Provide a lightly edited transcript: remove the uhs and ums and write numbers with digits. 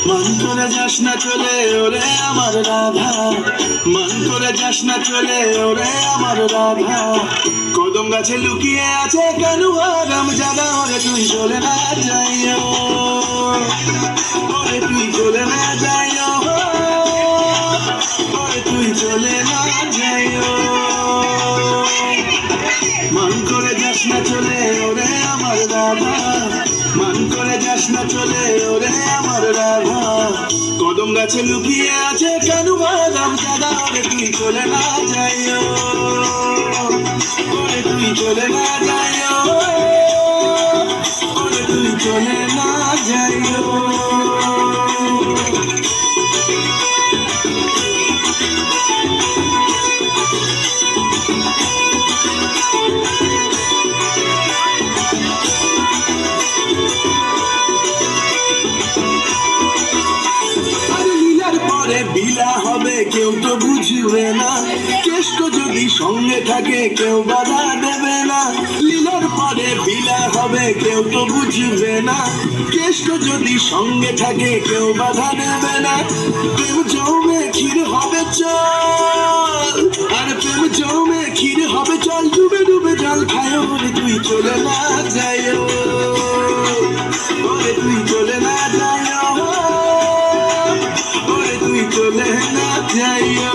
মন করে যাস না চলে ওরে আমার রাধা, মন করে যাস না চলে ওরে আমার রাধা। কদম গাছে লুকিয়ে আছে কানুয়া রাম জাদা, ওরে তুই চলে না যাইও, ওরে তুই চলে না যাইও, ওরে তুই চলে না যাইও। মন করে যাস না চলে ওরে আমার রাধা, মন করে যাস না চলে ওরে আমার রাধা। কদম গাছে লুকিয়ে আছে কানুয়া রাম জাদা, ওরে তুই চলে না যাইও, ওরে তুই চলে না যাইও, ওরে তুই চলে না যাইও। বিলা হবে কেউ তো বুঝবে না, কেষ্ট যদি সঙ্গে থাকে কেউ বাধা দেবে না। লীলার পরে বিলা হবে কেউ তো বুঝবে না, কেষ্ট যদি সঙ্গে থাকে কেউ বাধা দেবে না। প্রেম জমে ক্ষীর হবে চল, আর প্রেম জমে ক্ষীর হবে চল, ডুবে ডুবে জল খায়, ওরে তুই চলে না যাইও, ওরে তুই চলে না যাইও, ওরে তুই চলে না যাইও।